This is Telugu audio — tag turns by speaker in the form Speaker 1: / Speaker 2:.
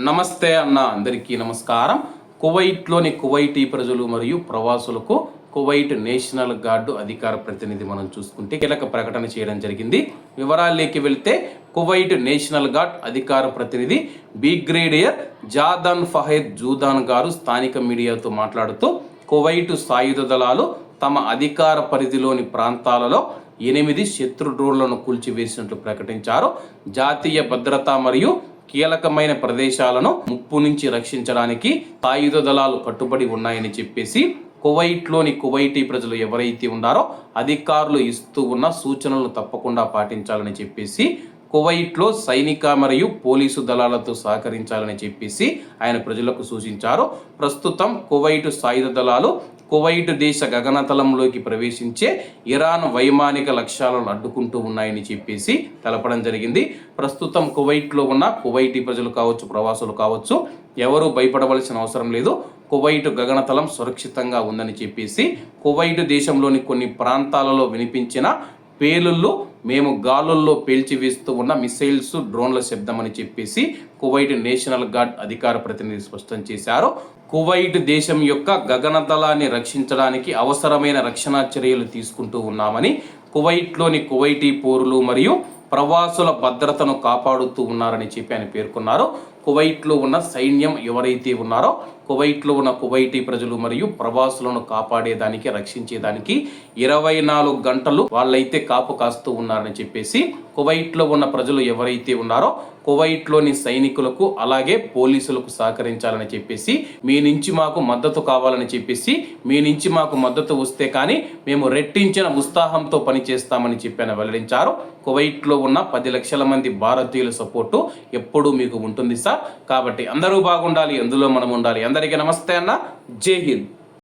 Speaker 1: నమస్తే అన్న, అందరికీ నమస్కారం. కువైట్లోని కువైటీ ప్రజలు మరియు ప్రవాసులకు కువైట్ నేషనల్ గార్డు అధికార ప్రతినిధి మనం చూసుకుంటే కీలక ప్రకటన చేయడం జరిగింది. వివరాల్లోకి వెళ్తే కువైట్ నేషనల్ గార్డ్ అధికార ప్రతినిధి బ్రిగేడియర్ జాదాన్ ఫహద్ జూదాన్ గారు స్థానిక మీడియాతో మాట్లాడుతూ కువైట్ సాయుధ దళాలు తమ అధికార పరిధిలోని ప్రాంతాలలో 8 శత్రు డ్రోన్లను కూల్చివేసినట్లు ప్రకటించారు. జాతీయ భద్రత మరియు కీలకమైన ప్రదేశాలను ముప్పు నుంచి రక్షించడానికి సాయుధ దళాలు కట్టుబడి ఉన్నాయని చెప్పేసి కువైట్లోని కువైటీ ప్రజలు ఎవరైతే ఉన్నారో అధికారులు ఇస్తూ ఉన్న సూచనలను తప్పకుండా పాటించాలని చెప్పేసి కువైట్లో సైనిక మరియు పోలీసు దళాలతో సహకరించాలని చెప్పేసి ఆయన ప్రజలకు సూచించారు. ప్రస్తుతం కువైట్ సాయుధ దళాలు కువైట్ దేశ గగనతలంలోకి ప్రవేశించే ఇరాన్ వైమానిక లక్ష్యాలను అడ్డుకుంటూ ఉన్నాయని చెప్పేసి తెలపడం జరిగింది. ప్రస్తుతం కువైట్లో ఉన్న కువైటీ ప్రజలు కావచ్చు, ప్రవాసులు కావచ్చు, ఎవరూ భయపడవలసిన అవసరం లేదు. కువైట్ గగనతలం సురక్షితంగా ఉందని చెప్పేసి కువైట్ దేశంలోని కొన్ని ప్రాంతాలలో వినిపించిన పేలుళ్ళు మేము గాలుల్లో పేల్చివేస్తూ ఉన్న మిసైల్స్, డ్రోన్ల శబ్దం అని చెప్పేసి కువైట్ నేషనల్ గార్డ్ అధికార ప్రతినిధి స్పష్టం చేశారు. కువైట్ దేశం యొక్క గగనతలాన్ని రక్షించడానికి అవసరమైన రక్షణ చర్యలు తీసుకుంటూ ఉన్నామని, కువైట్లోని కువైటీ పౌరులు మరియు ప్రవాసుల భద్రతను కాపాడుతూ ఉన్నారని చెప్పి ఆయన పేర్కొన్నారు. కువైట్లో ఉన్న సైన్యం ఎవరైతే ఉన్నారో కువైట్లో ఉన్న కువైటీ ప్రజలు మరియు ప్రవాసులను కాపాడేదానికి, రక్షించేదానికి 24 గంటలు వాళ్ళైతే కాపు కాస్తూ ఉన్నారని చెప్పేసి కువైట్లో ఉన్న ప్రజలు ఎవరైతే ఉన్నారో కువైట్లోని సైనికులకు అలాగే పోలీసులకు సహకరించాలని చెప్పేసి, మీ నుంచి మాకు మద్దతు కావాలని చెప్పేసి, మీ నుంచి మాకు మద్దతు వస్తే కానీ మేము రెట్టించిన ఉత్సాహంతో పనిచేస్తామని చెప్పి ఆయన వెల్లడించారు. కువైట్లో ఉన్న 10 లక్షల మంది భారతీయుల సపోర్టు ఎప్పుడూ మీకు ఉంటుంది సార్. కాబట్టి అందరూ బాగుండాలి, అందులో మనం ఉండాలి. అందరికీ నమస్తే అన్న, జై హింద్.